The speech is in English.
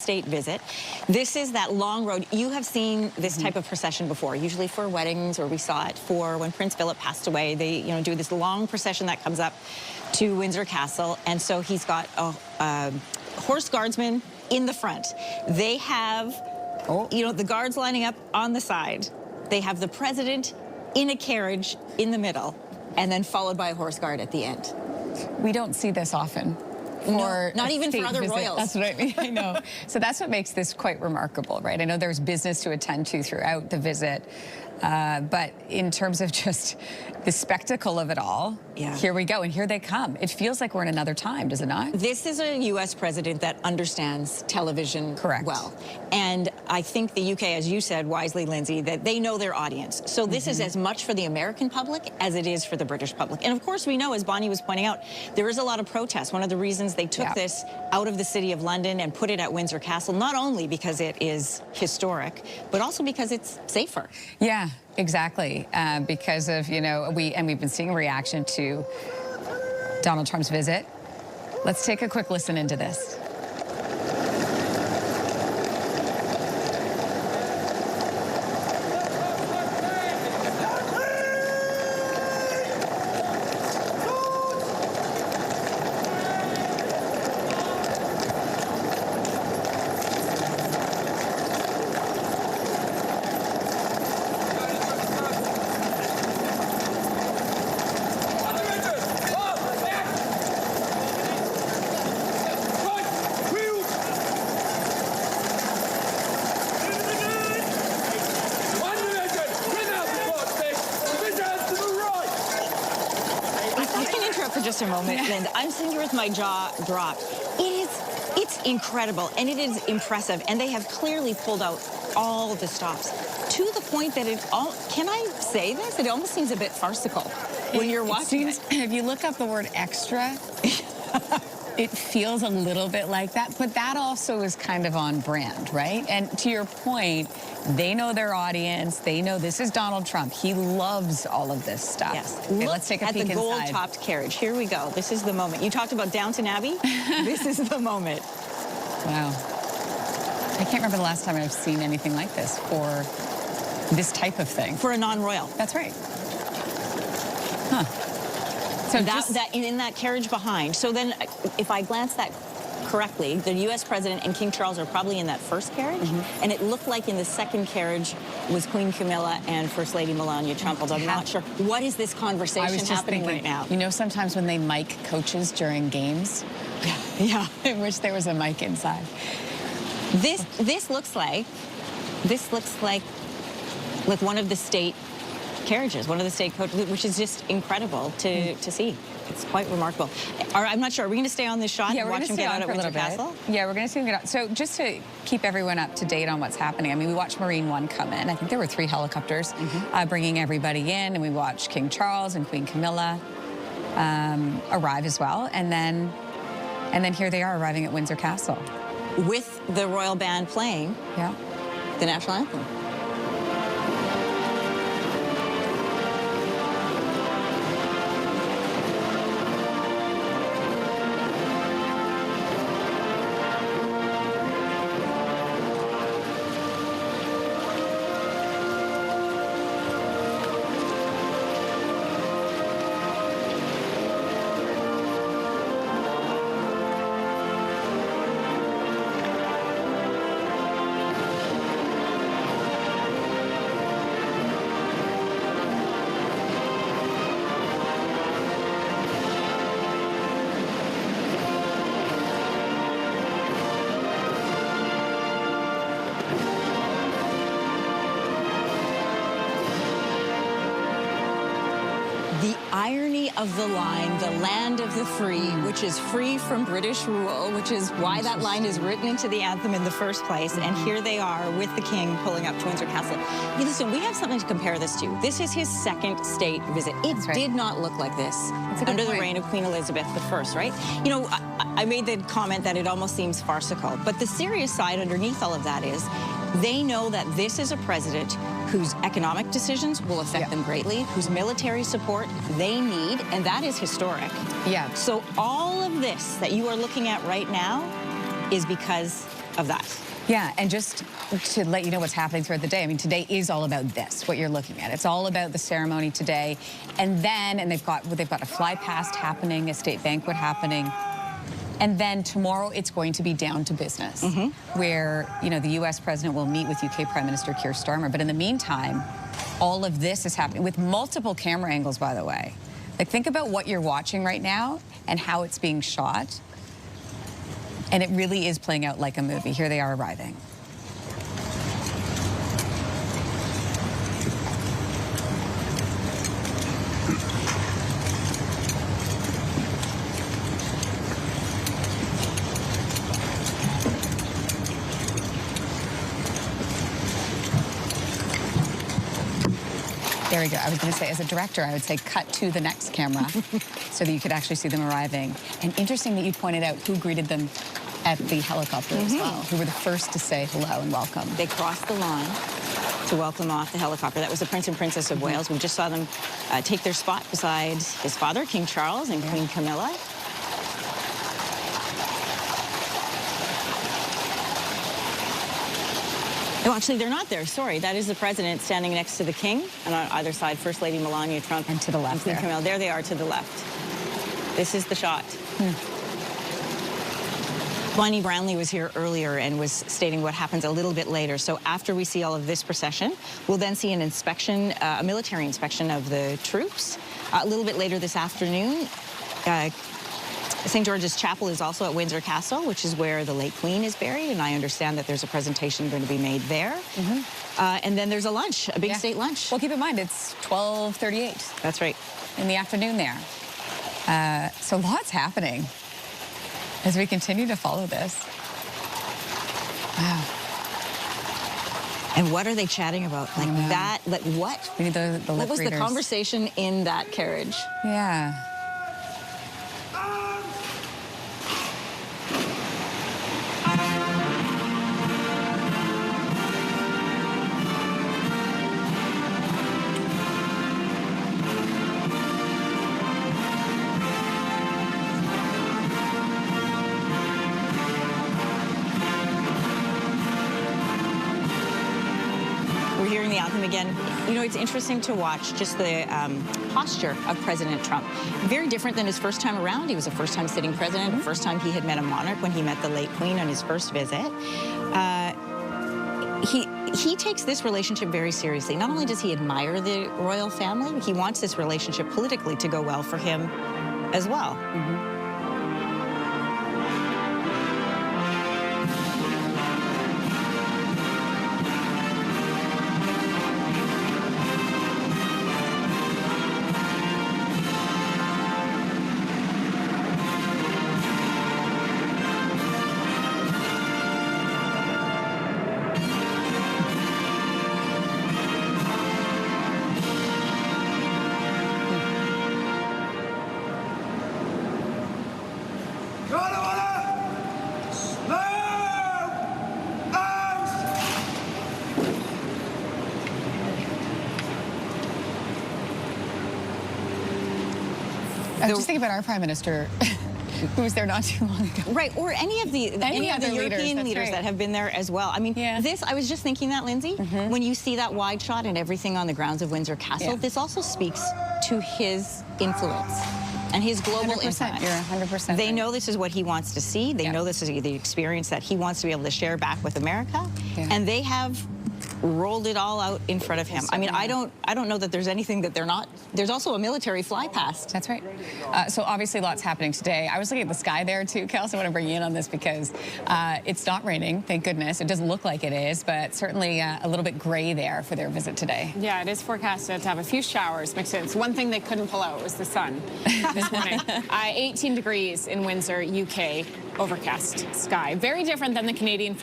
state visit. This is that long road. You have seen this type of procession before, usually for weddings, or we saw it for when Prince Philip passed away. They, do this long procession that comes up to Windsor Castle, and so he's got a horse guardsman in the front. They have, the guards lining up on the side. They have the president in a carriage in the middle, and then followed by a horse guard at the end. We don't see this often. No, not even for other royals. That's what I mean. I know. So that's what makes this quite remarkable, right? I know there's business to attend to throughout the visit, but in terms of just the spectacle of it all, here we go, and here they come. It feels like we're in another time, does it not? This is a U.S. president that understands television well. And I think the UK, as you said wisely, Lindsay, that they know their audience. So this is as much for the American public as it is for the British public. And of course, we know, as Bonnie was pointing out, there is a lot of protest. One of the reasons they took this out of the city of London and put it at Windsor Castle, not only because it is historic, but also because it's safer. Yeah, exactly. Because of, we've been seeing a reaction to Donald Trump's visit. Let's take a quick listen into this. For just a moment, Linda. I'm sitting here with my jaw dropped. It's incredible, and it is impressive, and they have clearly pulled out all the stops to the point that can I say this? It almost seems a bit farcical when you're watching it. If you look up the word extra, it feels a little bit like that, but that also is kind of on brand, right? And to your point, they know their audience. They know this is Donald Trump. He loves all of this stuff. Yes. Okay, let's take a peek at the inside. gold-topped carriage. Here we go. This is the moment. You talked about Downton Abbey. This is the moment. Wow. I can't remember the last time I've seen anything like this for this type of thing. For a non-royal. That's right. Huh. So that in that carriage behind. So then, if I glance that correctly, the U.S. president and King Charles are probably in that first carriage, and it looked like in the second carriage was Queen Camila and First Lady Melania Trump. Although I'm not sure what is this conversation happening right now. You know, sometimes when they mic coaches during games, in which there was a mic inside. This looks like one of the state carriages, one of the state coaches, which is just incredible to see. It's quite remarkable. I'm not sure. Are we going to stay on this shot and watch him get out at Windsor Castle? Yeah, we're going to see him get out. So just to keep everyone up to date on what's happening, I mean, we watched Marine One come in. I think there were 3 helicopters bringing everybody in, and we watched King Charles and Queen Camilla arrive as well. And then here they are arriving at Windsor Castle. With the royal band playing the national anthem. The irony of the line, the land of the free, which is free from British rule, which is why that line is written into the anthem in the first place. And here they are with the king pulling up to Windsor Castle. Hey, listen, we have something to compare this to. This is his second state visit. It did not look like this under the reign of Queen Elizabeth I, right? You know, I made the comment that it almost seems farcical, but the serious side underneath all of that is they know that this is a president whose economic decisions will affect them greatly, whose military support they need, and that is historic. So all of this that you are looking at right now is because of that. Yeah, and just to let you know what's happening throughout the day, I mean, today is all about this, what you're looking at. It's all about the ceremony today. And then, they've got a fly past happening, a state banquet happening. And then tomorrow it's going to be down to business, where, you know, the U.S. president will meet with UK Prime Minister Keir Starmer. But in the meantime, all of this is happening with multiple camera angles, by the way. Like, think about what you're watching right now and how it's being shot. And it really is playing out like a movie. Here they are arriving. There we go. I was going to say, as a director, I would say cut to the next camera so that you could actually see them arriving. And interesting that you pointed out who greeted them at the helicopter as well, who were the first to say hello and welcome. They crossed the line to welcome off the helicopter. That was the Prince and Princess of Wales. We just saw them take their spot beside his father, King Charles, and Queen Camilla. Oh, actually, they're not there. Sorry. That is the president standing next to the king, and on either side, First Lady Melania Trump. And to the left and Queen there. Camilla. There they are to the left. This is the shot. Bonnie Brownlee was here earlier and was stating what happens a little bit later. So after we see all of this procession, we'll then see an inspection, a military inspection of the troops. A little bit later this afternoon, St. George's Chapel is also at Windsor Castle, which is where the late Queen is buried, and I understand that there's a presentation going to be made there. And then there's a lunch, a big state lunch. Well, keep in mind, it's 12:38. That's right. In the afternoon there. So lots happening as we continue to follow this. Wow. And what are they chatting about? Like that, like what? We need the What was lip the readers. conversation in that carriage? Yeah. We're hearing the anthem again. You know, it's interesting to watch just the posture of President Trump. Very different than his first time around. He was a first-time sitting president, the first time he had met a monarch when he met the late Queen on his first visit. He takes this relationship very seriously. Not only does he admire the royal family, he wants this relationship politically to go well for him as well. I was just thinking about our Prime Minister, who was there not too long ago. Right, or any of the other European leaders right. that have been there as well. I mean, this, I was just thinking that, Lindsay, when you see that wide shot and everything on the grounds of Windsor Castle, this also speaks to his influence and his global 100%, influence. you're 100% They right. know this is what he wants to see. They know this is the experience that he wants to be able to share back with America. And they have rolled it all out in front of him. I mean, I don't know that there's anything that they're not. There's also a military fly past. That's right. So obviously lots happening today. I was looking at the sky there too, Kel, so I want to bring you in on this because it's not raining, thank goodness. It doesn't look like it is, but certainly a little bit gray there for their visit today. Yeah, it is forecasted to have a few showers mixed in. So one thing they couldn't pull out was the sun this morning. 18 degrees in Windsor, UK, overcast sky. Very different than the Canadian